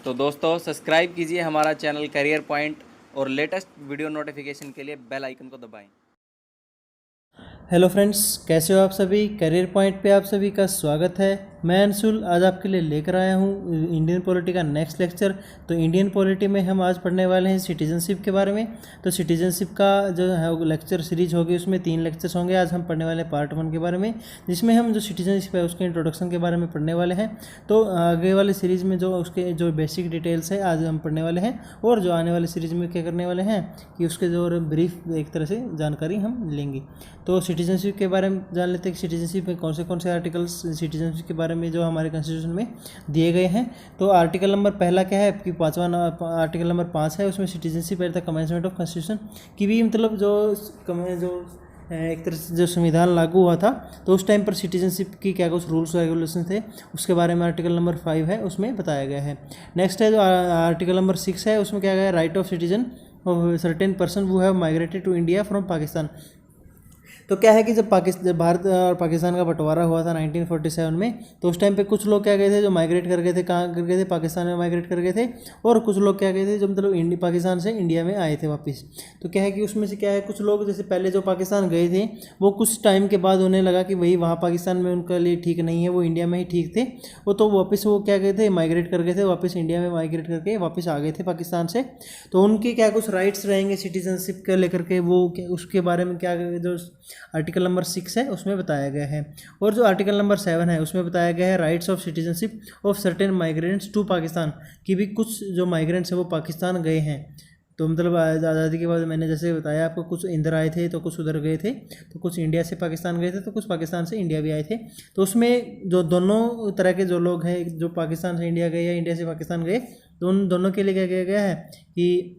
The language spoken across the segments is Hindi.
तो दोस्तों सब्सक्राइब कीजिए हमारा चैनल करियर पॉइंट और लेटेस्ट वीडियो नोटिफिकेशन के लिए बेल आइकन को दबाएं। हेलो फ्रेंड्स, कैसे हो आप सभी। करियर पॉइंट पे आप सभी का स्वागत है। मैं अंशुल आज आपके लिए लेकर आया हूँ इंडियन पॉलिटी का नेक्स्ट लेक्चर। तो इंडियन पॉलिटी में हम आज पढ़ने वाले हैं सिटीजनशिप के बारे में। तो सिटीजनशिप का जो है लेक्चर सीरीज होगी उसमें 3 लेक्चर्स होंगे। आज हम पढ़ने वाले पार्ट 1 के बारे में, जिसमें हम जो सिटीजनशिप है उसके इंट्रोडक्शन के बारे में पढ़ने वाले हैं। तो आगे वाले सीरीज़ में जो उसके जो बेसिक डिटेल्स है आज हम पढ़ने वाले हैं, और जो आने वाले सीरीज़ में क्या करने वाले हैं कि उसके जो ब्रीफ एक तरह से जानकारी हम लेंगे। तो सिटीजनशिप के बारे में जान लेते हैं कि सिटीजनशिप में कौन से आर्टिकल्स सिटीजनशिप के बारे में जो हमारे कॉन्स्टिट्यूशन में दिए गए हैं। तो आर्टिकल नंबर पहला क्या है कि आर्टिकल नंबर 5 है, उसमें citizenship at the commencement of constitution की भी मतलब जो एक तरह से जो संविधान लागू हुआ था तो उस टाइम पर सिटीजनशिप की क्या कुछ रूल्स रेगुलेशन थे उसके बारे में आर्टिकल नंबर 5 है उसमें बताया गया है। नेक्स्ट है जो आर्टिकल नंबर 6 है, उसमें क्या गया है right of citizen of certain person who have migrated to India from Pakistan. तो क्या है कि जब भारत और पाकिस्तान का बंटवारा हुआ था 1947 में, तो उस टाइम पे कुछ लोग क्या गए थे जो माइग्रेट कर गए थे, कहाँ कर गए थे, पाकिस्तान में माइग्रेट कर गए थे। और कुछ लोग क्या गए थे जो मतलब पाकिस्तान से इंडिया में आए थे वापस। तो क्या है कि उसमें से क्या है कुछ लोग जैसे पहले जो पाकिस्तान गए थे वो कुछ टाइम के बाद उन्हें लगा कि वही वहाँ पाकिस्तान में उनके लिए ठीक नहीं है, वो इंडिया में ही ठीक थे। वो तो वापस वो क्या गए थे माइग्रेट कर गए थे, वापस इंडिया में माइग्रेट करके वापस आ गए थे पाकिस्तान से। तो उनके क्या कुछ राइट्स रहेंगे सिटीजनशिप के लेकर के, वो उसके बारे में क्या जो आर्टिकल नंबर 6 है उसमें बताया गया है। और जो आर्टिकल नंबर 7 है उसमें बताया गया है rights of citizenship of certain migrants to Pakistan, कि भी कुछ जो माइग्रेंट्स है वो पाकिस्तान गए हैं। तो मतलब आज़ादी के बाद मैंने जैसे बताया आपको, कुछ इधर आए थे तो कुछ उधर गए थे, तो कुछ इंडिया से पाकिस्तान गए थे, तो कुछ पाकिस्तान से इंडिया भी आए थे। तो उसमें जो दोनों तरह के जो लोग हैं जो पाकिस्तान से इंडिया गए या इंडिया से पाकिस्तान गए, तो उन दोनों के लिए क्या किया गया है कि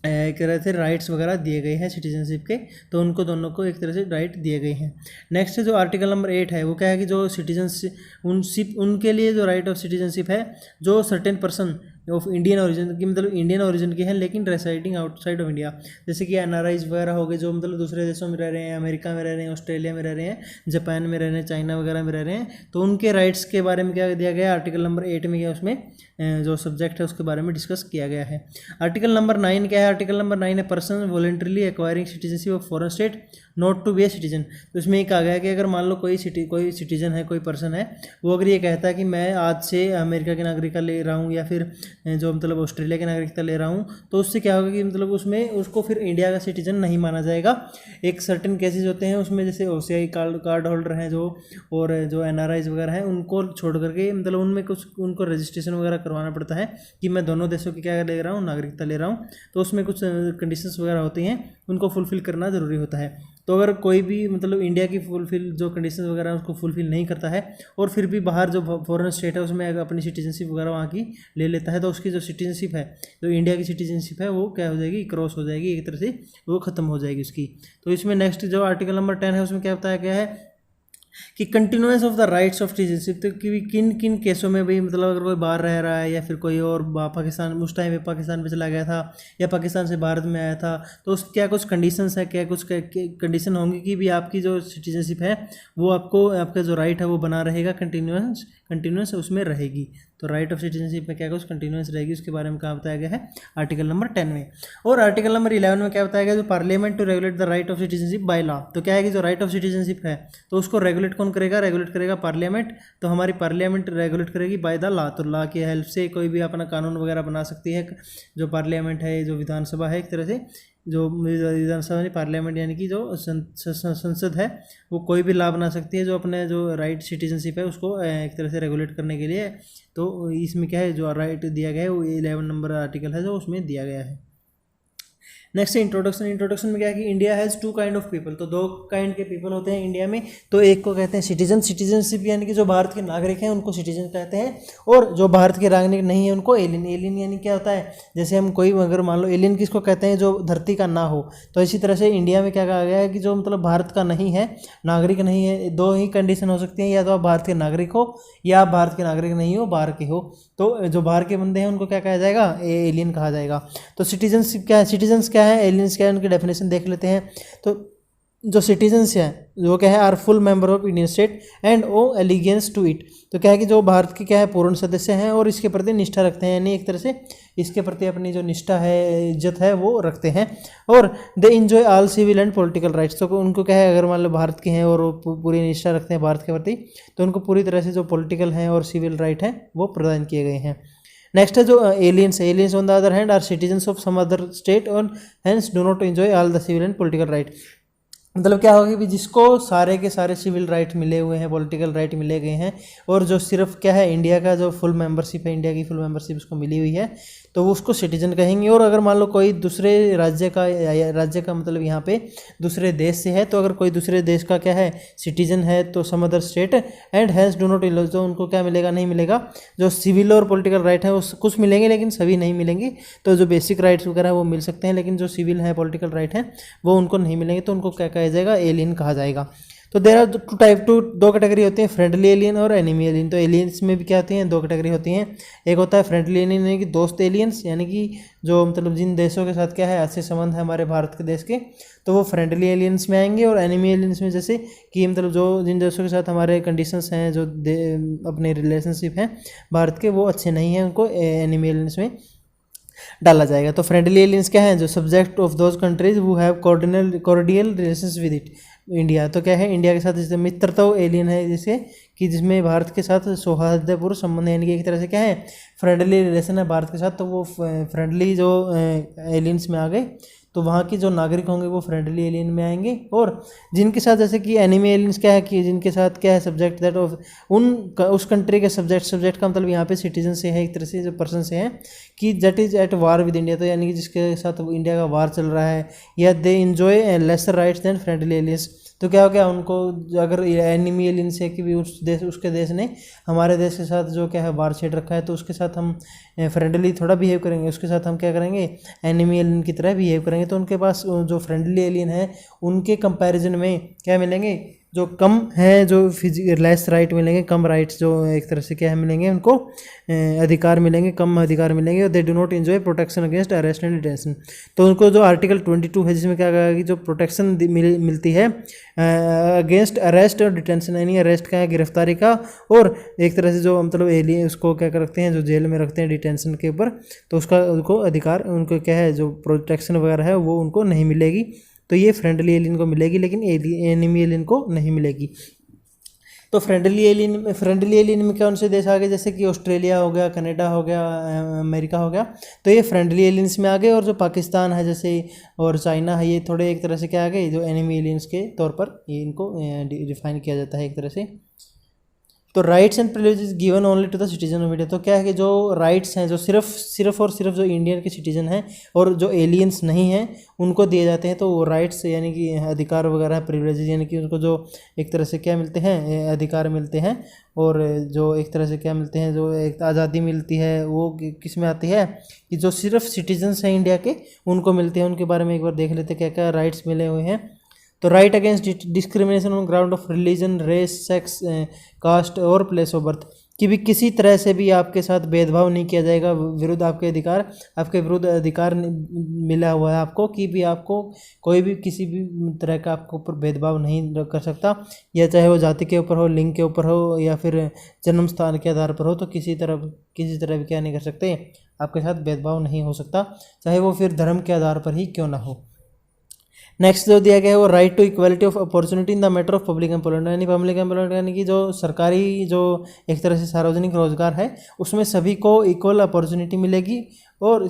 एक तरह से राइट्स वगैरह दिए गए हैं सिटीजनशिप के। तो उनको दोनों को एक तरह से राइट दिए गए हैं। नेक्स्ट जो आर्टिकल नंबर 8 है वो क्या है कि जो सिटीजनशिप उनके लिए जो राइट ऑफ सिटीजनशिप है जो certain person of Indian origin की, मतलब इंडियन ओरिजिन के हैं लेकिन रेसाइडिंग आउटसाइड ऑफ इंडिया, जैसे कि एनआरआईज वगैरह हो गए जो मतलब दूसरे देशों में रह रहे हैं, अमेरिका में रह रहे हैं, ऑस्ट्रेलिया में रह रहे हैं, जापान में रह रहे हैं, चाइना वगैरह में रह रहे हैं। तो उनके राइट्स के बारे में क्या दिया गया है आर्टिकल नंबर 8 में, क्या उसमें जो सब्जेक्ट है उसके बारे में डिस्कस किया गया है। आर्टिकल नंबर 9 क्या है, आर्टिकल नंबर 9 है person voluntarily acquiring citizenship of foreign state not to be a citizen. तो इसमें ये कहा गया है कि अगर मान लो कोई सिटीजन है, कोई पर्सन है, वो अगर ये कहता है कि मैं आज से अमेरिका की नागरिकता ले रहा हूँ या फिर जो मतलब ऑस्ट्रेलिया की नागरिकता ले रहा हूँ, तो उससे क्या होगा कि मतलब उसमें उसको फिर इंडिया का सिटीजन नहीं माना जाएगा। एक सर्टेन केसेस होते हैं उसमें, जैसे ओसीआई कार्ड होल्डर हैं जो, और जो एनआरआईज वगैरह हैं उनको छोड़ करके मतलब उनमें कुछ उनको रजिस्ट्रेशन वगैरह करवाना पड़ता है कि मैं दोनों देशों की क्या ले रहा हूँ, नागरिकता ले रहा हूँ। तो उसमें कुछ कंडीशंस वगैरह होती हैं, उनको फुलफ़िल करना ज़रूरी होता है। तो अगर कोई भी मतलब इंडिया की फुलफिल जो कंडीशंस वगैरह उसको फुलफिल नहीं करता है और फिर भी बाहर जो फॉरेन स्टेट है उसमें अगर अपनी सिटीजनशिप वगैरह वहाँ की ले लेता है, तो उसकी जो सिटीजनशिप है, जो इंडिया की सिटीजनशिप है वो क्या हो जाएगी, क्रॉस हो जाएगी, एक तरह से वो ख़त्म हो जाएगी उसकी। तो इसमें नेक्स्ट जो आर्टिकल नंबर 10 है उसमें क्या बताया गया है कि continuance of the rights of citizenship. तो कि किन किन केसों में भी मतलब अगर कोई बाहर रह रहा है या फिर कोई और पाकिस्तान उस टाइम पे पाकिस्तान पे चला गया था या पाकिस्तान से भारत में आया था, तो उस क्या कुछ कंडीशंस है, क्या कुछ कंडीशन होंगी कि भी आपकी जो सिटीजनशिप है वो आपको आपका जो राइट है वो बना रहेगा, कंटिन्यूस उसमें रहेगी। तो राइट ऑफ सिटीजनशिप में क्या कुछ कंटिन्यूस रहेगी उसके बारे में क्या बताया गया है आर्टिकल नंबर 10 में। और आर्टिकल नंबर 11 में क्या बताया गया, जो parliament to regulate the right of citizenship by law. तो क्या है कि जो राइट ऑफ सिटीजनशिप है तो उसको रेगुलेट कौन करेगा, रेगुलेट करेगा पार्लियामेंट। तो हमारी पार्लियामेंट रेगुलेट करेगी बाय द लॉ। तो लॉ की हेल्प से कोई भी अपना कानून वगैरह बना सकती है। जो पार्लियामेंट है, जो विधानसभा है, एक तरह से जो विधानसभा नहीं पार्लियामेंट यानी कि जो संसद है, वो कोई भी लॉ बना सकती है जो अपने जो राइट सिटीजनशिप है उसको एक तरह से रेगुलेट करने के लिए। तो इसमें क्या है जो राइट दिया गया है वो 11 नंबर आर्टिकल है जो उसमें दिया गया है। नेक्स्ट इंट्रोडक्शन में क्या है कि India has 2 kind of people. तो 2 काइंड के पीपल होते हैं इंडिया में। तो एक को कहते हैं सिटीजनशिप यानी कि जो भारत के नागरिक हैं उनको सिटीजन कहते हैं, और जो भारत के नागरिक नहीं है उनको एलियन यानी क्या होता है, जैसे हम कोई अगर मान लो एलियन किसको कहते हैं, जो धरती का ना हो। तो इसी तरह से इंडिया में क्या कहा गया है कि जो मतलब भारत का नहीं है, नागरिक नहीं है, 2 ही कंडीशन हो सकती हैं, या तो आप भारत के नागरिक हो या आप भारत के नागरिक नहीं हो, बाहर के हो। तो जो बाहर के बंदे हैं उनको क्या कहा जाएगा, एलियन कहा जाएगा। तो सिटीजनशिप क्या है, सिटीजन्स क्या है, एलियंस क्या है, उनकी डेफिनेशन देख लेते हैं। तो जो सिटीजन्स हैं जो क्या है are full member of Indian state and owe allegiance to it. तो क्या है कि जो भारत के क्या है पूर्ण सदस्य हैं और इसके प्रति निष्ठा रखते हैं, यानी एक तरह से इसके प्रति अपनी जो निष्ठा है, इज्जत है, वो रखते हैं। और they enjoy all civil and political rights. तो उनको क्या है, अगर मान लो भारत के हैं और वो पूरी निष्ठा रखते हैं भारत के प्रति, तो उनको पूरी तरह से जो पॉलिटिकल हैं और सिविल राइट हैं वो प्रदान किए गए हैं। नेक्स्ट है जो aliens on the other hand are citizens of some other state और hence do not enjoy all the civil and political right. मतलब क्या होगा कि जिसको सारे के सारे सिविल राइट मिले हुए हैं, पॉलिटिकल राइट मिले गए हैं, और जो सिर्फ क्या है इंडिया का जो फुल मेंबरशिप है, इंडिया की फुल मेंबरशिप उसको मिली हुई है, तो वो उसको सिटीजन कहेंगे। और अगर मान लो कोई दूसरे राज्य का मतलब यहाँ पे दूसरे देश से है, तो अगर कोई दूसरे देश का क्या है सिटीजन है, तो some other state and has do not enjoy, तो उनको क्या मिलेगा, नहीं मिलेगा। जो सिविल और पॉलिटिकल राइट है वो कुछ मिलेंगे लेकिन सभी नहीं मिलेंगे। तो जो बेसिक राइट्स वगैरह वो मिल सकते हैं, लेकिन जो सिविल है, पॉलिटिकल राइट है, वो उनको नहीं मिलेंगे। तो उनको क्या कहा जाएगा, एलियन कहा जाएगा। तो देर आर दो कैटेगरी होती हैं, फ्रेंडली एलियन और एनिमी एलियन। तो एलियंस में भी क्या होती हैं, दो कैटेगरी होती हैं। एक होता है फ्रेंडली एलियन, यानी कि दोस्त एलियंस, यानी कि जो मतलब जिन देशों के साथ क्या है अच्छे संबंध है हमारे भारत के देश के, तो वो फ्रेंडली एलियंस में आएंगे। और एनिमी एलियंस में जैसे कि मतलब जो जिन देशों के साथ हमारे कंडीशंस हैं, जो अपने रिलेशनशिप हैं भारत के, वो अच्छे नहीं हैं, उनको एनिमी एलियंस में डाला जाएगा। तो फ्रेंडली एलियंस क्या है, जो सब्जेक्ट ऑफ दोज कंट्रीज वो have cordial relations with it India. तो क्या है, इंडिया के साथ जैसे मित्रता एलियन है, जैसे कि जिसमें भारत के साथ सौहार्दपूर्ण संबंध है, यानी कि एक तरह से क्या है फ्रेंडली रिलेशन है भारत के साथ। तो वो फ्रेंडली जो एलियंस में आ गए, तो वहाँ के जो नागरिक होंगे वो फ्रेंडली एलियन में आएंगे। और जिनके साथ जैसे कि एनिमी एलियंस क्या है कि जिनके साथ क्या है सब्जेक्ट दैट ऑफ उस कंट्री के सब्जेक्ट का मतलब यहाँ पे सिटीजन से है, एक तरह से जो पर्सन से है, कि that is at war with India. तो यानी कि जिसके साथ इंडिया का वार चल रहा है, या they enjoy lesser rights than friendly aliens. तो क्या हो गया, उनको अगर एनिमी एलियंस है कि भी उसके देश ने हमारे देश के साथ जो क्या है वार छेड़ रखा है, तो उसके साथ हम फ्रेंडली थोड़ा बिहेव करेंगे, उसके साथ हम क्या करेंगे, एनिमी एलियन की तरह बिहेव करेंगे। तो उनके पास जो फ्रेंडली एलियन है उनके कंपैरिजन में क्या मिलेंगे, जो कम है, जो लेस राइट मिलेंगे, कम राइट्स जो एक तरह से क्या है मिलेंगे, उनको अधिकार मिलेंगे, कम अधिकार मिलेंगे। और they do not enjoy protection against arrest and detention. तो उनको जो आर्टिकल 22 है, जिसमें क्या कहा कि जो प्रोटेक्शन मिलती है अगेंस्ट अरेस्ट और डिटेंशन, यानी अरेस्ट का है, गिरफ्तारी का, और एक तरह से जो मतलब एलियन उसको क्या रखते हैं, जो जेल में रखते हैं डिटेंशन के ऊपर, तो उसका उनको अधिकार, उनको क्या है जो प्रोटेक्शन वगैरह है वो उनको नहीं मिलेगी। तो ये फ्रेंडली एलियन को मिलेगी, लेकिन एनिमी एलियन को नहीं मिलेगी। तो फ्रेंडली एलियन में कौन से देश आ गए, जैसे कि ऑस्ट्रेलिया हो गया, कनाडा हो गया, अमेरिका हो गया, तो ये फ्रेंडली एलियंस में आ गए। और जो पाकिस्तान है जैसे और चाइना है, ये थोड़े एक तरह से क्या आ गए, जो एनिमी एलियंस के तौर पर ये इनको डिफाइन किया जाता है एक तरह से। तो rights and privileges given only to the citizen of India. तो क्या है कि जो राइट्स हैं, जो सिर्फ और सिर्फ जो इंडियन के सिटीजन हैं और जो एलियंस नहीं हैं उनको दिए जाते हैं। तो वो राइट्स यानी कि अधिकार वगैरह, प्रिविलेजेस यानी कि उनको जो एक तरह से क्या मिलते हैं, अधिकार मिलते हैं, और जो एक तरह से क्या मिलते हैं, जो एक आज़ादी मिलती है, वो किस में आती है कि जो सिर्फ सिटीजन्स हैं इंडिया के उनको मिलते हैं। उनके बारे में एक बार देख लेते हैं क्या क्या राइट्स मिले हुए हैं। तो right against discrimination on ground of religion, race, sex, caste और प्लेस ऑफ बर्थ, कि भी किसी तरह से भी आपके साथ भेदभाव नहीं किया जाएगा, विरुद्ध आपके विरुद्ध अधिकार मिला हुआ है आपको, कि भी आपको कोई भी किसी भी तरह का आपके ऊपर भेदभाव नहीं कर सकता, या चाहे वो जाति के ऊपर हो, लिंग के ऊपर हो, या फिर जन्म स्थान के आधार पर हो, तो किसी तरह भी क्या नहीं कर सकते, आपके साथ भेदभाव नहीं हो सकता, चाहे वो फिर धर्म के आधार पर ही क्यों ना हो। नेक्स्ट जो दिया गया है वो right to equality of opportunity in the matter of public employment, यानी पब्लिक एम्प्लॉयमेंट यानी कि जो सरकारी जो एक तरह से सार्वजनिक रोजगार है उसमें सभी को इक्वल अपॉर्चुनिटी मिलेगी, और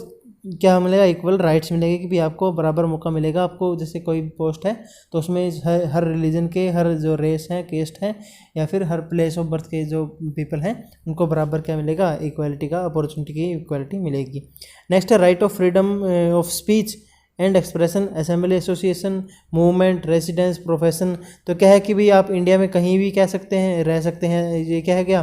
क्या मिलेगा, इक्वल राइट्स मिलेगी, कि भी आपको बराबर मौका मिलेगा। आपको जैसे कोई भी पोस्ट है तो उसमें हर रिलीजन के, हर जो रेस है, केस्ट है, या फिर हर प्लेस ऑफ बर्थ के जो पीपल हैं उनको बराबर क्या मिलेगा, इक्वालिटी का, अपॉर्चुनिटी की इक्वालिटी मिलेगी। नेक्स्ट है right of freedom of speech and expression, assembly, association, movement, residence, profession. तो क्या है कि भाई आप इंडिया में कहीं भी कह सकते हैं, रह सकते हैं। ये क्या है, क्या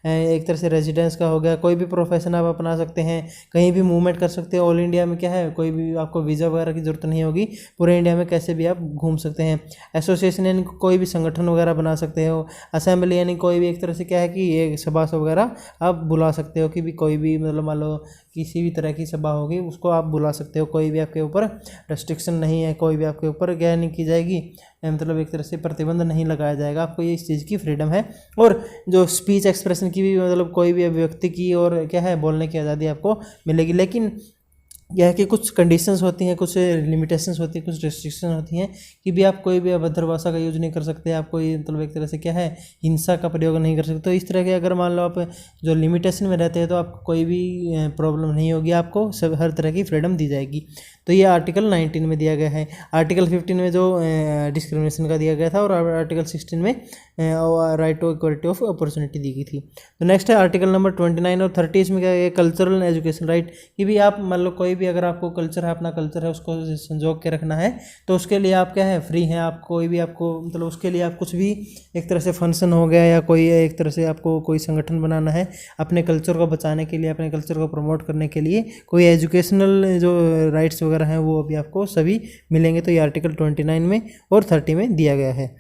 एक तरह से रेजिडेंस का हो गया। कोई भी प्रोफेशन आप अपना सकते हैं, कहीं भी मूवमेंट कर सकते हैं। ऑल इंडिया में क्या है, कोई भी आपको वीज़ा वगैरह की ज़रूरत नहीं होगी, पूरे इंडिया में कैसे भी आप घूम सकते हैं। एसोसिएशन यानी कोई भी संगठन वगैरह बना सकते हो। असेंबली यानी कोई भी एक तरह से क्या है कि ये सभा वगैरह आप बुला सकते हो, कि भी कोई भी मतलब मान लो किसी भी तरह की सभा होगी उसको आप बुला सकते हो, कोई भी आपके ऊपर रेस्ट्रिक्शन नहीं है, कोई भी आपके ऊपर क्या नहीं की जाएगी, मतलब एक तरह से प्रतिबंध नहीं लगाया जाएगा, आपको ये इस चीज़ की फ्रीडम है। और जो स्पीच एक्सप्रेशन की भी मतलब कोई भी अभिव्यक्ति की और क्या है बोलने की आज़ादी आपको मिलेगी। लेकिन यह है कि कुछ कंडीशंस होती हैं, कुछ लिमिटेशंस होती हैं, कुछ रेस्ट्रिक्शन होती हैं कि भी आप कोई भी अभद्र भाषा का यूज़ नहीं कर सकते, आप कोई मतलब एक तरह से क्या है हिंसा का प्रयोग नहीं कर सकते। तो इस तरह के अगर मान लो आप जो लिमिटेशन में रहते हैं तो आपको कोई भी प्रॉब्लम नहीं होगी, आपको सब हर तरह की फ्रीडम दी जाएगी। तो ये आर्टिकल 19 में दिया गया है। आर्टिकल 15 में जो डिस्क्रिमिनेशन का दिया गया था और आर्टिकल 16 में right to equality of opportunity दी गई थी। तो नेक्स्ट है आर्टिकल नंबर 29 और 30, इसमें क्या है कल्चरल एजुकेशन राइट, कि भी आप मान लो कोई भी अगर आपको कल्चर है, अपना कल्चर है, उसको संजो के रखना है तो उसके लिए आप क्या है फ्री हैं, आप कोई भी आपको मतलब उसके लिए आप कुछ भी एक तरह से फंक्शन हो गया या कोई एक तरह से आपको कोई संगठन बनाना है अपने कल्चर को बचाने के लिए, अपने कल्चर को प्रमोट करने के लिए, कोई एजुकेशनल जो राइट्स वगैरह हैं वो अभी आपको सभी मिलेंगे। तो ये आर्टिकल 29 में और 30 में दिया गया है।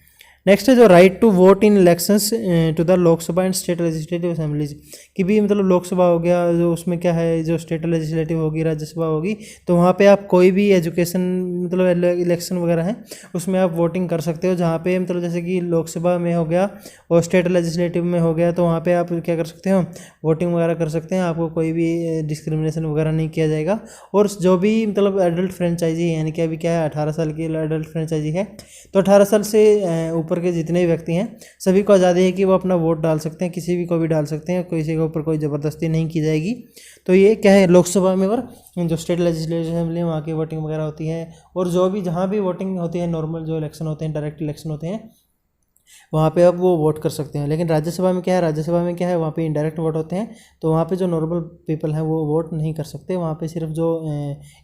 नेक्स्ट है जो right to vote in elections to the Lok Sabha and state legislative assemblies, कि भी मतलब लोकसभा हो गया जो उसमें क्या है जो स्टेट लेजिस्लेटिव होगी, राज्यसभा होगी, तो वहाँ पे आप कोई भी एजुकेशन मतलब इलेक्शन वगैरह है उसमें आप वोटिंग कर सकते हो। जहाँ पे मतलब जैसे कि लोकसभा में हो गया और स्टेट लेजिस्लेटिव में हो गया तो वहाँ पे आप क्या कर सकते हो वोटिंग वगैरह कर सकते हैं, आपको कोई भी डिस्क्रिमिनेशन वगैरह नहीं किया जाएगा। और जो भी मतलब एडल्ट फ्रेंचाइजी यानी कि अभी क्या है 18 साल की एडल्ट फ्रेंचाइजी है तो 18 साल से ऊपर के जितने भी व्यक्ति हैं सभी को आज़ादी है कि वो अपना वोट डाल सकते हैं, किसी भी को भी डाल सकते हैं, किसी के ऊपर कोई ज़बरदस्ती नहीं की जाएगी। तो ये क्या है लोकसभा में और जो स्टेट लेजिस्लेटिव असेंबली वहाँ की वोटिंग वगैरह होती है, और जो भी जहाँ भी वोटिंग होती है नॉर्मल जो इलेक्शन होते हैं डायरेक्ट इलेक्शन होते हैं वहाँ पे अब वो वोट कर सकते हैं। लेकिन राज्यसभा में क्या है, राज्यसभा में क्या है वहाँ पे इनडायरेक्ट वोट होते हैं, तो वहाँ पे जो नॉर्मल पीपल हैं वो वोट नहीं कर सकते, वहाँ पे सिर्फ जो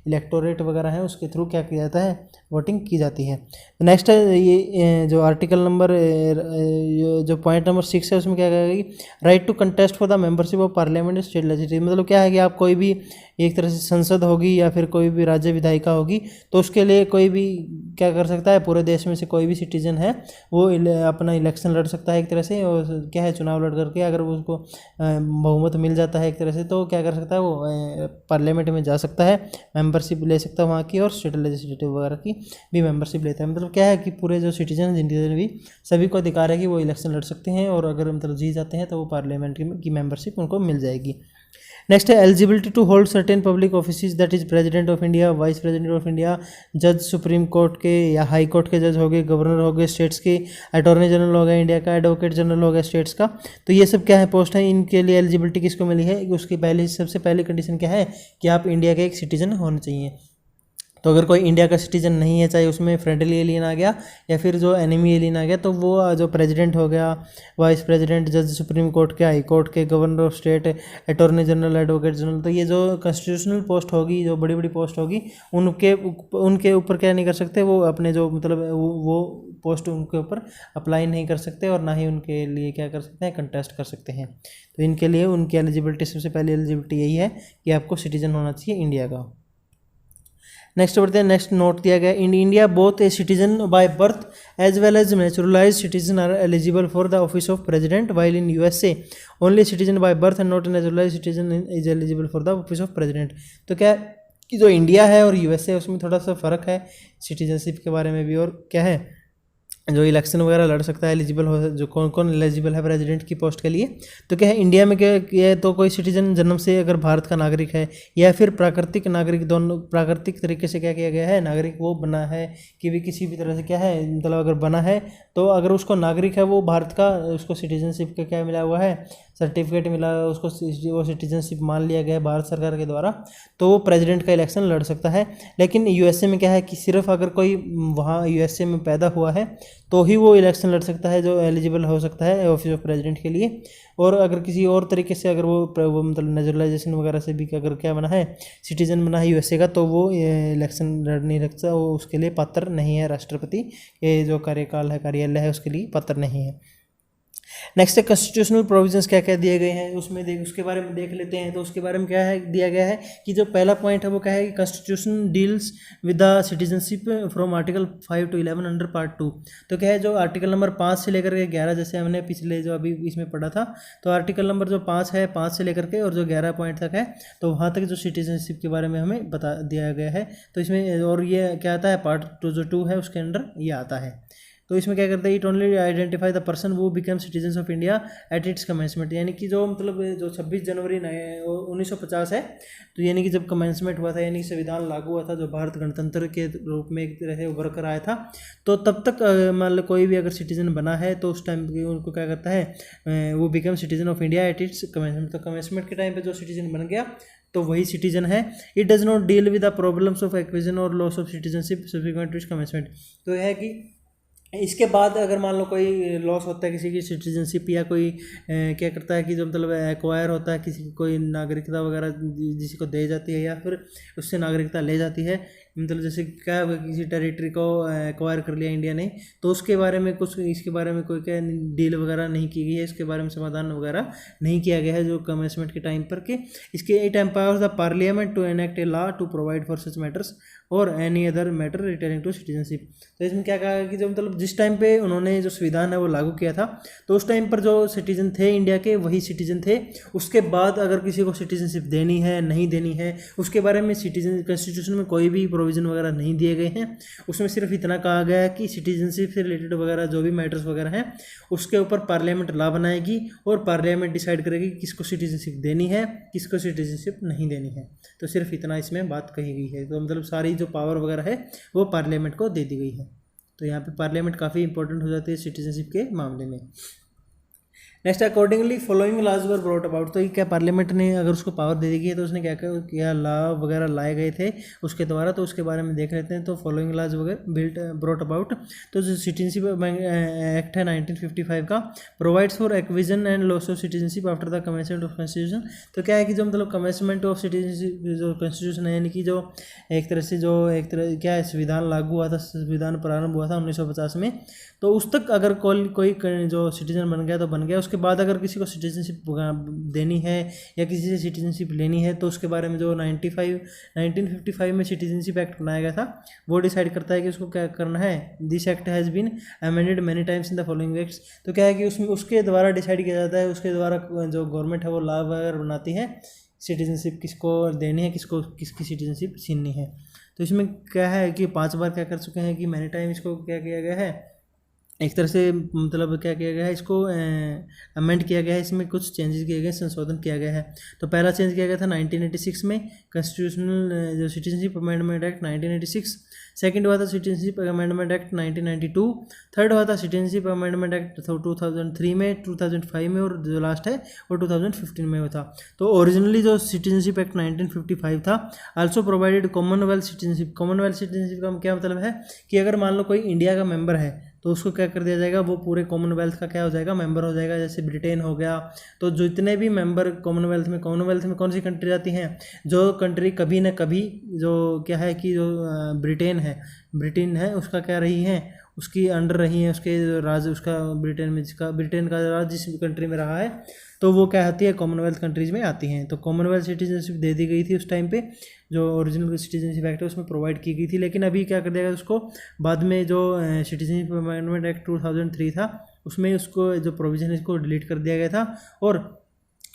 इलेक्टोरेट वगैरह है उसके थ्रू क्या किया जाता है वोटिंग की जाती है। नेक्स्ट है ये जो आर्टिकल नंबर जो पॉइंट नंबर 6 है उसमें क्या कहेगी right to contest for the membership of parliament state legislative, मतलब क्या है कि आप कोई भी एक तरह से संसद होगी या फिर कोई भी राज्य विधायिका होगी तो उसके लिए कोई भी क्या कर सकता है, पूरे देश में से कोई भी सिटीजन है वो अपना इलेक्शन लड़ सकता है एक तरह से, और क्या है चुनाव लड़ करके अगर वो उसको बहुमत मिल जाता है एक तरह से तो क्या कर सकता है वो पार्लियामेंट में जा सकता है, मेंबरशिप ले सकता है वहाँ की, और स्टेट लेजिस्लेटिव वगैरह की भी मेंबरशिप लेता है। मतलब क्या है कि पूरे जो सिटीजन जितने भी सभी को अधिकार है कि वो इलेक्शन लड़ सकते हैं, और अगर मतलब जीत जाते हैं तो वो पार्लियामेंट की मेंबरशिप उनको मिल जाएगी। नेक्स्ट है eligibility to hold certain public office that is president of India, vice president of India, जज सुप्रीम कोर्ट के या हाई कोर्ट के जज हो गए, गवर्नर हो गए स्टेट्स के, अटॉर्नी जनरल हो गया इंडिया का, एडवोकेट जनरल हो गया स्टेट्स का। तो ये सब क्या है पोस्ट है, इनके लिए एलिजिबिलिटी किसको मिली है, उसकी पहले सबसे पहली कंडीशन क्या है कि आप इंडिया के एक सिटीजन होने चाहिए। तो अगर कोई इंडिया का सिटीजन नहीं है, चाहे उसमें फ्रेंडली एलियन आ गया या फिर जो एनिमी एलियन आ गया, तो वो जो प्रेसिडेंट हो गया, वाइस प्रेसिडेंट, जज सुप्रीम कोर्ट के, हाई कोर्ट के, governor of state, attorney general, advocate general, तो ये जो कॉन्स्टिट्यूशनल पोस्ट होगी, जो बड़ी बड़ी पोस्ट होगी, उनके ऊपर क्या नहीं कर सकते वो अपने जो मतलब वो पोस्ट उनके ऊपर अप्लाई नहीं कर सकते, और ना ही उनके लिए क्या कर सकते हैं कंटेस्ट कर सकते हैं। तो इनके लिए उनकी एलिजिबिलिटी सबसे पहली एलिजिबिलिटी यही है कि आपको सिटीजन होना चाहिए इंडिया का। नेक्स्ट बढ़ते हैं, नेक्स्ट नोट दिया गया in India both a citizen by birth as well as naturalise citizen are eligible for the office of president, while in USA only citizen by birth and not a naturalise citizen is eligible for the office of president. तो क्या कि जो इंडिया है और यूएसए उसमें थोड़ा सा फ़र्क है सिटीजनशिप के बारे में भी, और क्या है जो इलेक्शन वगैरह लड़ सकता है एलिजिबल हो, जो कौन कौन एलिजिबल है प्रेसिडेंट की पोस्ट के लिए। तो क्या है इंडिया में क्या है तो कोई सिटीजन जन्म से अगर भारत का नागरिक है या फिर प्राकृतिक नागरिक, दोनों प्राकृतिक तरीके से क्या किया गया है नागरिक वो बना है कि भी किसी भी तरह से क्या है मतलब अगर बना है तो अगर उसको नागरिक है वो भारत का, उसको सिटीजनशिप का क्या मिला हुआ है सर्टिफिकेट मिला, उसको वो सिटीजनशिप मान लिया गया है भारत सरकार के द्वारा, तो वो प्रेसिडेंट का इलेक्शन लड़ सकता है। लेकिन यूएसए में क्या है कि सिर्फ अगर कोई वहाँ यूएसए में पैदा हुआ है तो ही वो इलेक्शन लड़ सकता है, जो एलिजिबल हो सकता है ऑफिस ऑफ प्रेसिडेंट के लिए। और अगर किसी और तरीके से अगर वो मतलब नेचुरलाइजेशन वगैरह से भी अगर क्या बना है सिटीजन बना है यूएसए का, तो वो इलेक्शन लड़ नहीं सकता, वो उसके लिए पात्र नहीं है, राष्ट्रपति के जो कार्यकाल है कार्यालय है उसके लिए पात्र नहीं है। नेक्स्ट है कॉन्स्टिट्यूशनल प्रोविजंस क्या क्या दिए गए हैं उसमें उसके बारे में देख लेते हैं। तो उसके बारे में क्या है दिया गया है कि जो पहला पॉइंट है वो क्या है कि constitution deals with the citizenship from article 5 to 11 under part 2। तो क्या है जो आर्टिकल नंबर 5 से लेकर के 11, जैसे हमने पिछले जो अभी इसमें पढ़ा था, तो आर्टिकल नंबर जो 5 है 5 से लेकर के और जो 11 पॉइंट तक है, तो वहाँ तक जो सिटीजनशिप के बारे में हमें बता दिया गया है। तो इसमें और ये क्या आता है पार्ट 2 जो 2 है उसके अंडर ये आता है। तो इसमें क्या करता है, it only identify the person वो become citizen of India at its commencement, यानी कि जो मतलब जो 26 जनवरी 1950 है, तो यानी कि जब कमेंसमेंट हुआ था, यानी कि संविधान लागू हुआ था, जो भारत गणतंत्र के रूप में एक तरह से उभर कर आया था, तो तब तक मान लो कोई भी अगर सिटीजन बना है तो उस टाइम उनको क्या करता है, वो become citizen of India at its commencement. तो कमेंसमेंट के टाइम पे जो सिटीजन बन गया तो वही सिटीजन है। It does not deal with the problems of acquisition or loss of citizenship subsequent to commencement. तो यह है कि इसके बाद अगर मान लो कोई लॉस होता है किसी की सिटीजनशिप, या कोई क्या करता है कि जो मतलब एक्वायर होता है किसी की कोई नागरिकता वगैरह जिसी को दे जाती है, या फिर उससे नागरिकता ले जाती है, मतलब जैसे क्या हुआ किसी टेरिटरी को एक्वायर कर लिया इंडिया ने, तो उसके बारे में कुछ, इसके बारे में कोई क्या डील वगैरह नहीं की गई है, इसके बारे में समाधान वगैरह नहीं किया गया है जो कमेंसमेंट के टाइम पर के। इसके it empowers the parliament to enact a law to provide for such matters और any other matter returning to citizenship. तो इसमें क्या कहा कि जो मतलब जिस टाइम पे उन्होंने जो संविधान है वो लागू किया था, तो उस टाइम पर जो सिटीजन थे इंडिया के वही सिटीजन थे। उसके बाद अगर किसी को सिटीजनशिप देनी है नहीं देनी है, उसके बारे में सिटीजन कॉन्स्टिट्यूशन में कोई भी प्रोविजन वगैरह नहीं दिए गए हैं। उसमें सिर्फ इतना कहा गया है कि सिटीजनशिप से रिलेटेड वगैरह जो भी मैटर्स वगैरह हैं उसके ऊपर पार्लियामेंट लॉ बनाएगी और पार्लियामेंट डिसाइड करेगी किसको सिटीजनशिप देनी है, किसको सिटीजनशिप नहीं देनी है। तो सिर्फ इतना इसमें बात कही गई है। तो मतलब सारी जो पावर वगैरह है वो पार्लियामेंट को दे दी गई है। तो यहाँ पे पार्लियामेंट काफ़ी इंपॉर्टेंट हो जाती है सिटीजनशिप के मामले में। Next, accordingly following laws were brought about. तो ये क्या पार्लियामेंट ने अगर उसको पावर दे दी है तो उसने क्या क्या लॉ वगैरह लाए गए थे उसके द्वारा, तो उसके बारे में देख लेते हैं। तो फॉलोइंग लॉज वगैरह बिल्ट ब्रॉट अबाउट, तो जो सिटीजनशिप एक्ट है 1955 का, provides for एक्विजन and loss of citizenship after the commencement of constitution. तो क्या है कि जो मतलब कमेंसमेंट ऑफ सिटीजनशिप जो कॉन्स्टिट्यूशन है, यानी कि जो एक तरह से जो एक तरह क्या है संविधान लागू हुआ था, संविधान प्रारंभ हुआ था 1950 में, तो उस तक अगर कोई जो सिटीजन बन गया तो बन गया। उसके बाद अगर किसी को सिटीजनशिप देनी है या किसी से सिटीजनशिप लेनी है, तो उसके बारे में जो 1955 में सिटीजनशिप एक्ट बनाया गया था वो डिसाइड करता है कि उसको क्या करना है। This act has been amended many times in the following acts. तो क्या है कि उसमें उसके द्वारा डिसाइड किया जाता है, उसके द्वारा जो गवर्नमेंट है वो लॉ वगैरह बनाती है सिटीजनशिप किसको देनी है, किसको किसकी सिटीजनशिप छीननी है। तो इसमें क्या है कि 5 बार क्या कर चुके हैं कि मैनी टाइम इसको क्या किया गया है, एक तरह से मतलब क्या किया गया है, इसको अमेंड किया गया है, इसमें कुछ चेंजेस किए गए, संशोधन किया गया है। तो पहला चेंज किया गया था 1986 में कॉन्स्टिट्यूशनल जो सिटीजनशिप अमेंडमेंट एक्ट 1986, सेकंड हुआ था सिटीजनशिप अमेंडमेंट एक्ट 1992, थर्ड हुआ था सिटीजनशिप अमेंडमेंट एक्ट 2003 में, 2005 में, और जो लास्ट है वो 2015 में हुआ था। तो ओरिजिनली जो सिटीजनशिप एक्ट 1955 था also provided Commonwealth citizenship. Commonwealth citizenship का क्या मतलब है कि अगर मान लो कोई इंडिया का मेंबर है तो उसको क्या कर दिया जाएगा, वो पूरे कॉमनवेल्थ का क्या हो जाएगा, मेंबर हो जाएगा। जैसे ब्रिटेन हो गया, तो जितने भी मेंबर कॉमनवेल्थ में कौन सी कंट्री आती हैं, जो कंट्री कभी न कभी जो क्या है कि जो ब्रिटेन है उसका क्या रही है, उसकी अंडर रही है, उसके राज उसका ब्रिटेन का राज जिस कंट्री में रहा है, तो वो क्या होती है कॉमनवेल्थ कंट्रीज़ में आती हैं। तो कॉमनवेल्थ सिटीजनशिप दे दी गई थी उस टाइम पे, जो ओरिजिनल सिटीजनशिप एक्ट है उसमें प्रोवाइड की गई थी। लेकिन अभी क्या कर दिया गया उसको, बाद में जो सिटीजनशिप अमेंडमेंट एक्ट 2003 था उसमें उसको जो प्रोविजन है इसको डिलीट कर दिया गया था, और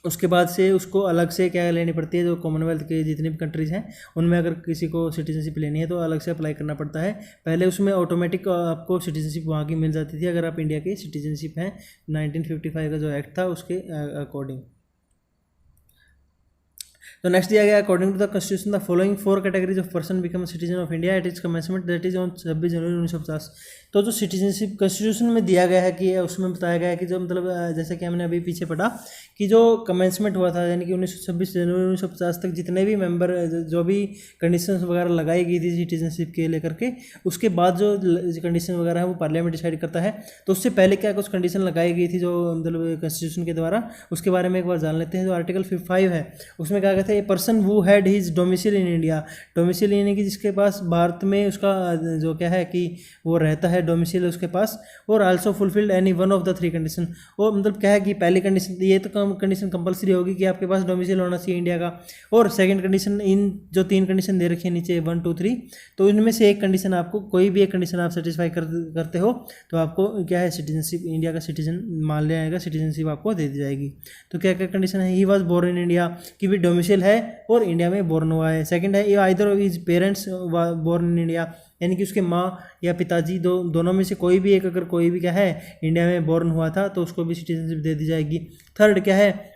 उसके बाद से उसको अलग से क्या लेनी पड़ती है, जो कॉमनवेल्थ के जितनी भी कंट्रीज़ हैं उनमें अगर किसी को सिटीजनशिप लेनी है तो अलग से अप्लाई करना पड़ता है। पहले उसमें ऑटोमेटिक आपको सिटीजनशिप वहाँ की मिल जाती थी अगर आप इंडिया के सिटीजनशिप हैं, 1955 का जो एक्ट था उसके अकॉर्डिंग। तो नेक्स्ट दिया गया, according to the constitution the following 4 categories of person become citizen of India at its commencement, that is on 26 January 1950। तो जो सिटीजनशिप कॉन्स्टिट्यूशन में दिया गया है कि उसमें बताया गया है कि जो मतलब जैसे कि हमने अभी पीछे पढ़ा कि जो कमेंसमेंट हुआ था यानी कि 26 जनवरी 1950 तक जितने भी मेंबर जो भी कंडीशंस वगैरह लगाई गई थी सिटीजनशिप के लेकर के, उसके बाद जो कंडीशन वगैरह है वो पार्लियामेंट डिसाइड करता है। तो उससे पहले क्या कुछ कंडीशन लगाई गई थी जो मतलब कॉन्स्टिट्यूशन के द्वारा, उसके बारे में एक बार जान लेते हैं। जो आर्टिकल 5 है उसमें क्या कहते हैं, a person who had his domicile in India, domicile यानी कि जिसके पास भारत में उसका जो क्या है कि वो रहता है डोमिसाइल उसके पास, और also fulfilled any one of the 3 condition. और मतलब क्या है कि पहली कंडीशन ये तो कंडीशन कंपलसरी होगी कि आपके पास डोमिसाइल होना चाहिए इंडिया का, और सेकंड कंडीशन इन जो 3 कंडीशन दे रखी है नीचे 1 2 3, तो इनमें से एक कंडीशन आपको कोई भी एक कंडीशन आप सेटिस्फाई करते हो तो आपको क्या है सिटीजनशिप इंडिया का सिटीजन मान लिया जाएगा, सिटीजनशिप आपको दे दी जाएगी। तो क्या क्या कंडीशन है, he was born in India कि भी डोमिसाइल है और इंडिया में बोर्न हुआ है। सेकंड है either is parents born in India, यानी कि उसके माँ या पिताजी दोनों में से कोई भी एक, अगर कोई भी क्या है इंडिया में बोर्न हुआ था तो उसको भी सिटीजनशिप दे दी जाएगी। थर्ड क्या है,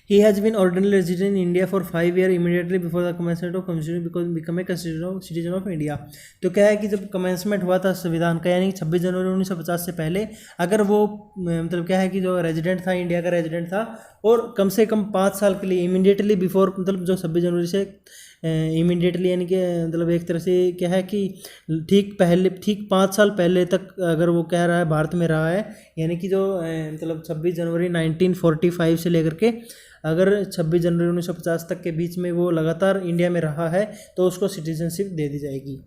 he has been ordinary resident in India for 5 year immediately before the commencement of constitution because become a citizen of India. तो क्या है कि जब कमेंसमेंट हुआ था संविधान का, यानी 26 जनवरी 1950 से पहले, अगर वो मतलब क्या है कि जो रेजिडेंट था, इंडिया का रेजिडेंट था और कम से कम 5 साल के लिए इमीडिएटली बिफोर, मतलब जो 26 जनवरी से इमीडिएटली, यानी कि मतलब एक तरह से क्या है कि ठीक 5 साल पहले तक अगर वो कह रहा है भारत में रहा है, यानी कि जो मतलब 26 जनवरी 1945 से लेकर के अगर 26 जनवरी 1950 तक के बीच में वो लगातार इंडिया में रहा है तो उसको सिटीजनशिप दे दी जाएगी।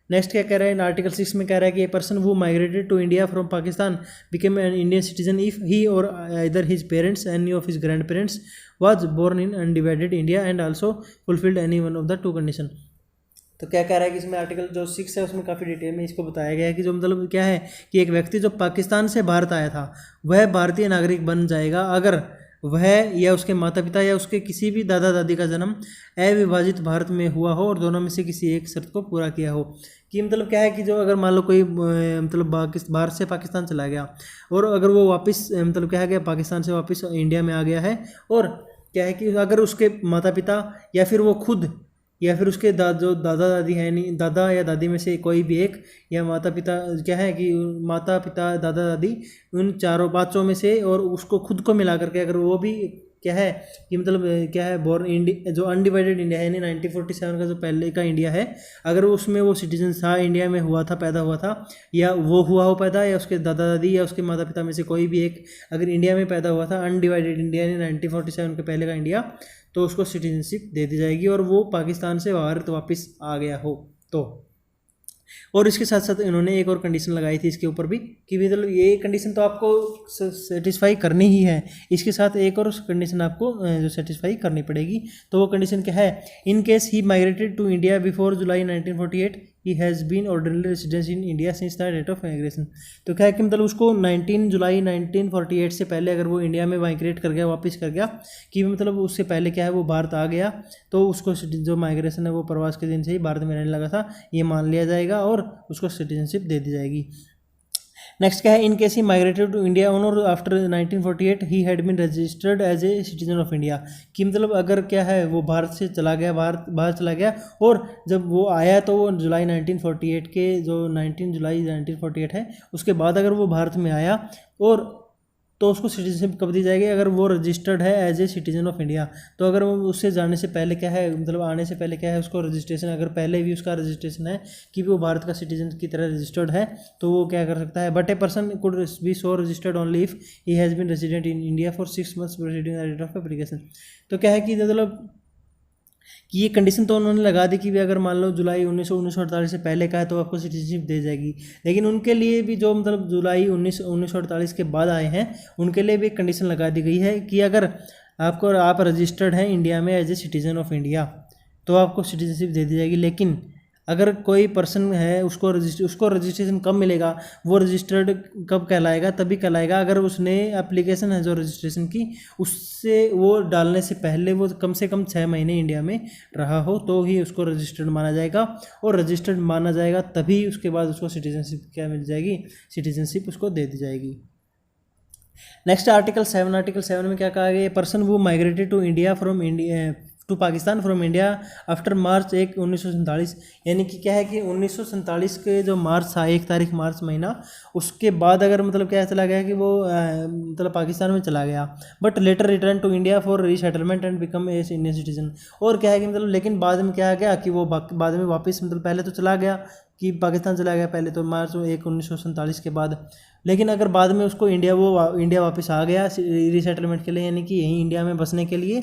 नेक्स्ट क्या कह रहा है, आर्टिकल 6 में कह रहा है कि ए पर्सन वो migrated to India from Pakistan became an Indian citizen if he or either his parents any of his grand parents was born in undivided India and also fulfilled any one of the two condition. तो क्या कह रहा है कि इसमें आर्टिकल जो 6 है उसमें काफ़ी डिटेल में इसको बताया गया है कि जो मतलब क्या है कि एक व्यक्ति जो पाकिस्तान से भारत आया था वह भारतीय नागरिक बन जाएगा अगर वह या उसके माता पिता या उसके किसी भी दादा दादी का जन्म अविभाजित भारत में हुआ हो और दोनों में से किसी एक शर्त को पूरा किया हो। कि मतलब क्या है कि जो अगर मान लो कोई मतलब भारत से पाकिस्तान चला गया और अगर वो वापस मतलब क्या है कि पाकिस्तान से वापस इंडिया में आ गया है और क्या है कि अगर उसके माता पिता या फिर वो खुद या फिर उसके जो दादा दादी है, नहीं दादा या दादी में से कोई भी एक, या माता पिता क्या है कि माता पिता दादा दादी उन चारों बच्चों में से और उसको खुद को मिला करके अगर वो भी क्या है कि मतलब क्या है बोर्न इंडिया, जो अनडिवाइडेड इंडिया है, यानी 1947 का जो पहले का इंडिया है, अगर उसमें वो सिटीजन था, इंडिया में हुआ था, पैदा हुआ था, या वो हुआ हो पैदा, या उसके दादा दादी या उसके माता पिता में से कोई भी एक अगर इंडिया में पैदा हुआ था, अनडिवाइडेड इंडिया यानी 1947 के पहले का इंडिया, तो उसको सिटीजनशिप दे दी जाएगी और वो पाकिस्तान से भारत वापस आ गया हो तो। और इसके साथ साथ इन्होंने एक और कंडीशन लगाई थी इसके ऊपर भी कि मतलब ये कंडीशन तो आपको सेटिस्फाई करनी ही है, इसके साथ एक और कंडीशन आपको जो सेटिस्फाई करनी पड़ेगी। तो वो कंडीशन क्या है, in case he migrated to India before July 1948 he has been ordinary residence in India since the date of migration. तो क्या है कि मतलब उसको 19 जुलाई 1948 से पहले अगर वो इंडिया में माइग्रेट कर गया, वापस कर गया, कि मतलब उससे पहले क्या है वो भारत आ गया, तो उसको जो माइग्रेशन है वो प्रवास के दिन से ही भारत में रहने लगा था, ये मान लिया जाएगा और उसको सिटीजनशिप दे दी जाएगी। नेक्स्ट क्या है, in case he migrated to India on or after 1948 he had been registered as a citizen of India. कि मतलब अगर क्या है वो भारत से चला गया, बाहर चला गया और जब वो आया तो वो जुलाई 1948 के जो 19 जुलाई 1948 है उसके बाद अगर वो भारत में आया और तो उसको सिटीजनशिप कब दी जाएगी, अगर वो रजिस्टर्ड है as a citizen of India. तो अगर वो उससे जाने से पहले क्या है मतलब आने से पहले क्या है उसको रजिस्ट्रेशन, अगर पहले भी उसका रजिस्ट्रेशन है कि वो भारत का सिटीजन की तरह रजिस्टर्ड है तो वो क्या कर सकता है, but a person could be so registered only if he has been resident in India for 6 months preceding the date of application. तो क्या है कि मतलब कि ये कंडीशन तो उन्होंने लगा दी कि भी अगर मान लो जुलाई 1948 से पहले का है तो आपको सिटीजनशिप दे जाएगी, लेकिन उनके लिए भी जो मतलब जुलाई 1948 के बाद आए हैं उनके लिए भी एक कंडीशन लगा दी गई है कि अगर आप रजिस्टर्ड हैं इंडिया में as a citizen of India तो आपको सिटीजनशिप दे दी जाएगी। लेकिन अगर कोई पर्सन है उसको रजिस्ट्रेशन कब मिलेगा, वो रजिस्टर्ड कब कहलाएगा, तभी कहलाएगा अगर उसने एप्लीकेशन है जो रजिस्ट्रेशन की उससे वो डालने से पहले वो कम से कम 6 महीने इंडिया में रहा हो तो ही उसको रजिस्टर्ड माना जाएगा। और रजिस्टर्ड माना जाएगा तभी उसके बाद उसको सिटीजनशिप क्या मिल जाएगी, सिटीजनशिप उसको दे दी जाएगी। नेक्स्ट आर्टिकल 7 में क्या कहा गया, पर्सन वो migrated to India from India to Pakistan from India after March 1 1947, यानी कि क्या है कि 1947 के जो मार्च था 1 तारीख मार्च महीना, उसके बाद अगर मतलब क्या चला गया कि वो मतलब पाकिस्तान में चला गया, but later return to India for resettlement and become a Indian citizen. और क्या है कि मतलब लेकिन बाद में क्या गया कि वो बाद में वापस मतलब पहले तो चला गया कि पाकिस्तान चला गया पहले तो मार्च 1 1947 के बाद, लेकिन अगर बाद में उसको इंडिया वापस आ गया रीसेटलमेंट के लिए, यानी कि यहीं इंडिया में बसने के लिए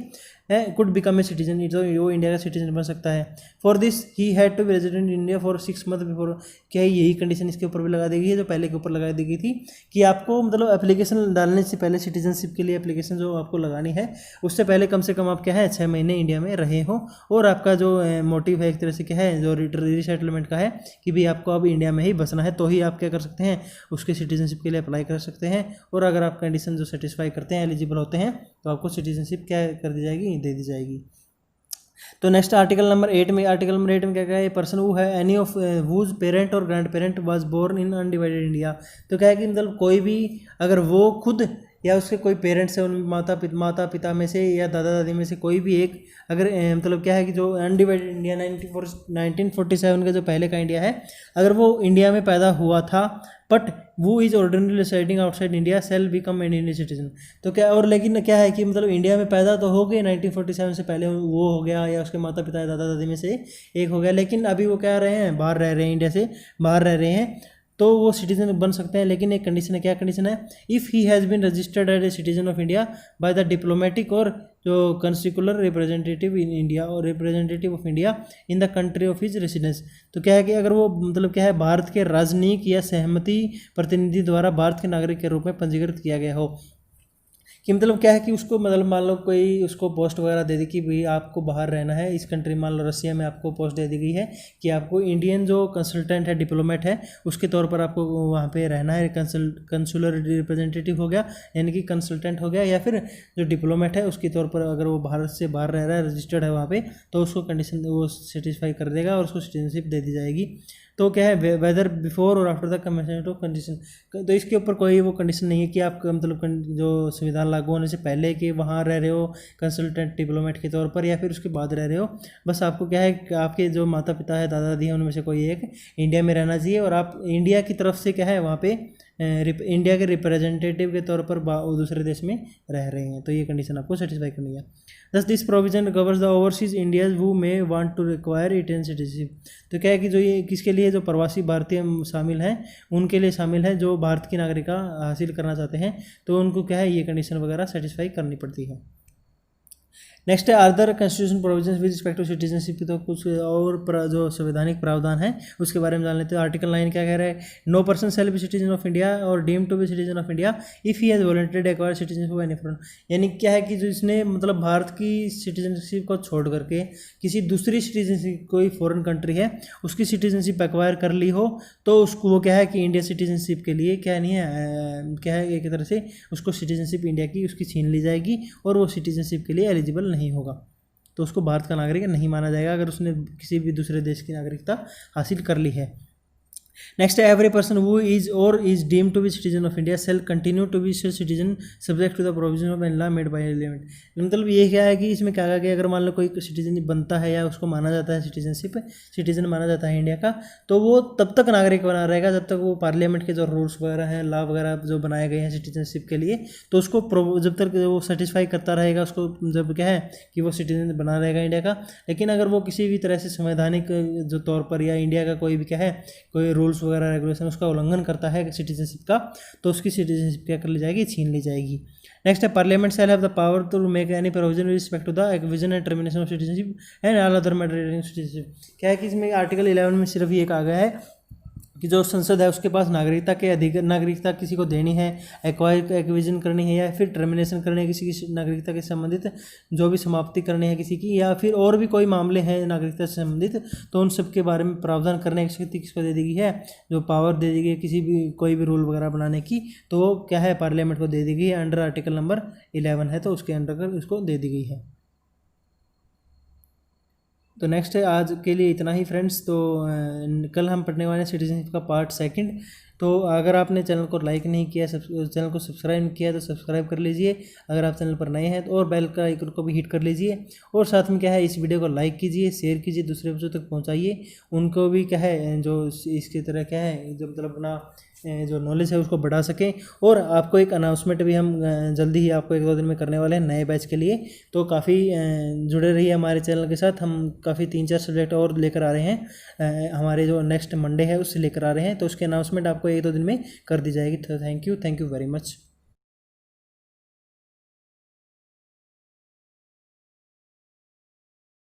कुड बिकम ए सिटीजन, तो वो इंडिया का सिटीजन बन सकता है। For this he had to be resident in India for 6 months before. क्या यही कंडीशन इसके ऊपर भी लगा दी गई है जो पहले के ऊपर लगा दी गई थी कि आपको मतलब एप्लीकेशन डालने से पहले सिटीजनशिप के लिए एप्लीकेशन जो आपको लगानी है उससे पहले कम से कम आप क्या है 6 महीने इंडिया में रहे हो, और आपका जो मोटिव है एक तरह से क्या है जो रीसेटलमेंट का है कि भाई आपको अब इंडिया में ही बसना है, तो ही आप क्या कर सकते हैं उसके सिटीजनशिप के लिए अप्लाई कर सकते हैं। और अगर आप कंडीशन जो सेटिस्फाई करते हैं, एलिजिबल होते हैं, तो आपको सिटीजनशिप क्या कर दी जाएगी, दे दी जाएगी। तो नेक्स्ट आर्टिकल नंबर 8 में क्या क्या है, पर्सन हु है एनी ऑफ वूज पेरेंट और grand parent was born in undivided India. तो क्या है कि मतलब कोई भी अगर वो खुद या उसके कोई पेरेंट्स है, उन माता पिता में से या दादा दादी में से कोई भी एक अगर मतलब क्या है कि जो अनडिवाइडेड इंडिया 1947 का जो पहले का इंडिया है, अगर वो इंडिया में पैदा हुआ था बट वो is ordinary residing outside India shall become an Indian citizen. तो क्या और लेकिन क्या है कि मतलब इंडिया में पैदा तो हो गए 1947 से पहले, वो हो गया या उसके माता पिता या दादा दादी में से एक हो गया, लेकिन अभी वो क्या रहे हैं, बाहर रह रहे हैं, इंडिया से बाहर रह रहे हैं, तो वो सिटीजन बन सकते हैं। लेकिन एक कंडीशन है, क्या कंडीशन है, if he has been registered as a citizen of India by the diplomatic और जो कंसिकुलर रिप्रेजेंटेटिव इन इंडिया और representative of India in the country of his residence. तो क्या है कि अगर वो मतलब क्या है भारत के राजनयिक या सहमति प्रतिनिधि द्वारा भारत के नागरिक के रूप में पंजीकृत किया गया हो, कि मतलब क्या है कि उसको मतलब मान लो कोई उसको पोस्ट वगैरह दे दी कि भाई आपको बाहर रहना है इस कंट्री, मान लो रसिया में आपको पोस्ट दे दी गई है कि आपको इंडियन जो कंसल्टेंट है, डिप्लोमेट है, उसके तौर पर आपको वहाँ पे रहना है। कंसुलर रिप्रेजेंटेटिव हो गया यानी कि कंसल्टेंट हो गया, या फिर जो डिप्लोमेट है उसके तौर पर अगर वो भारत से बाहर रह रहा है, रजिस्टर्ड है वहाँ पे, तो उसको कंडीशन वो सेटिस्फाई कर देगा और उसको सिटीजनशिप दे दी जाएगी। तो क्या है, वेदर बिफोर और after the commencement of condition, तो इसके ऊपर कोई वो कंडीशन नहीं है कि आप मतलब जो संविधान लागू होने से पहले कि वहाँ रह रहे हो कंसल्टेंट डिप्लोमेट के तौर पर या फिर उसके बाद रह रहे हो, बस आपको क्या है कि आपके जो माता पिता है, दादा दादी है, उनमें से कोई एक इंडिया में रहना चाहिए और आप इंडिया की तरफ से क्या है वहाँ पे इंडिया के रिप्रेजेंटेटिव के तौर पर दूसरे देश में रह रहे हैं। तो ये कंडीशन आपको सेटिस्फाई करनी है। Thus this provision covers the overseas Indians who may want to require Indian citizenship. तो क्या है कि जो ये किसके लिए, जो प्रवासी भारतीय शामिल हैं उनके लिए शामिल है, जो भारत की नागरिकता हासिल करना चाहते हैं, तो उनको क्या है ये कंडीशन वगैरह सेटिस्फाई करनी पड़ती है। नेक्स्ट है other constitution provisions with respect to citizenship. तो कुछ और जो संवैधानिक प्रावधान है उसके बारे में जान लेते हैं। आर्टिकल 9 क्या कह रहा है, no person shall be citizen of India or deem to be citizen of India if he has voluntarily acquired citizenship of any foreign. यानी क्या है कि जो इसने मतलब भारत की सिटीजनशिप को छोड़ करके किसी दूसरी सिटीजनशिप, कोई फॉरेन कंट्री है उसकी सिटीजनशिप एक्वायर कर ली हो, तो उसको वो क्या है कि इंडिया सिटीजनशिप के लिए क्या नहीं है, क्या है एक तरह से उसको सिटीजनशिप इंडिया की उसकी छीन ली जाएगी और वो सिटीजनशिप के लिए एलिजिबल नहीं होगा, तो उसको भारत का नागरिक नहीं माना जाएगा अगर उसने किसी भी दूसरे देश की नागरिकता हासिल कर ली है। नेक्स्ट है एवरी पर्सन हु इज और is deemed to be citizen of India shall continue to be citizen subject to the provision of an law made by parliament. मतलब ये क्या है कि इसमें क्या कहा गया, अगर मान लो कोई सिटीजन बनता है या उसको माना जाता है सिटीजन माना जाता है इंडिया का, तो वो तब तक नागरिक बना रहेगा जब तक वो पार्लियामेंट के जो रूल्स वगैरह हैं, लॉ वगैरह जो बनाए गए हैं सिटीजनशिप के लिए, तो उसको जब तक वो सेटिस्फाई करता रहेगा, उसको जब क्या है कि वो सिटीजन बना रहेगा इंडिया का। लेकिन अगर वो किसी भी तरह से संवैधानिक जो तौर पर या इंडिया का कोई भी क्या है कोई रूल्स वगैरह रेगुलेशन उसका उल्लंघन करता है सिटीजनशिप का, तो उसकी सिटीजनशिप क्या कर ली जाएगी, छीन ली जाएगी। नेक्स्ट है parliament shall have the power to make any provision with respect to the acquisition and termination of citizenship and all other matter relating citizenship. क्या है कि इसमें आर्टिकल 11 में सिर्फ ये कहा गया है कि जो संसद है उसके पास नागरिकता किसी को देनी है, एक्विजिशन करनी है या फिर टर्मिनेशन करनी है किसी की नागरिकता के संबंधित, जो भी समाप्ति करनी है किसी की, या फिर और भी कोई मामले हैं नागरिकता से संबंधित, तो उन सब के बारे में प्रावधान करने की शक्ति किसको दे दी गई है, जो पावर दे दी गई है किसी भी कोई भी रूल वगैरह बनाने की, तो वो क्या है पार्लियामेंट को दे दी गई है, अंडर आर्टिकल नंबर 11 है, तो उसके अंडर उसको दे दी गई है। तो नेक्स्ट है आज के लिए इतना ही फ्रेंड्स। तो कल हम पढ़ने वाले हैं सिटीजनशिप का पार्ट 2। तो अगर आपने चैनल को लाइक नहीं किया, चैनल को सब्सक्राइब नहीं किया तो सब्सक्राइब कर लीजिए अगर आप चैनल पर नए हैं तो, और बेल का आइकन को भी हिट कर लीजिए, और साथ में क्या है इस वीडियो को लाइक कीजिए, शेयर कीजिए, दूसरे बच्चों तक पहुंचाइए, उनको भी क्या है जो इसकी तरह क्या है जो मतलब अपना जो नॉलेज है उसको बढ़ा सकें। और आपको एक अनाउंसमेंट भी हम जल्दी ही आपको 1-2 दिन में करने वाले हैं नए बैच के लिए, तो काफ़ी जुड़े रहिए हमारे चैनल के साथ। हम काफ़ी 3-4 सब्जेक्ट और लेकर आ रहे हैं, हमारे जो नेक्स्ट मंडे है उससे लेकर आ रहे हैं, तो उसके अनाउंसमेंट आपको 1-2 दिन में कर दी जाएगी। तो थैंक यू वेरी मच।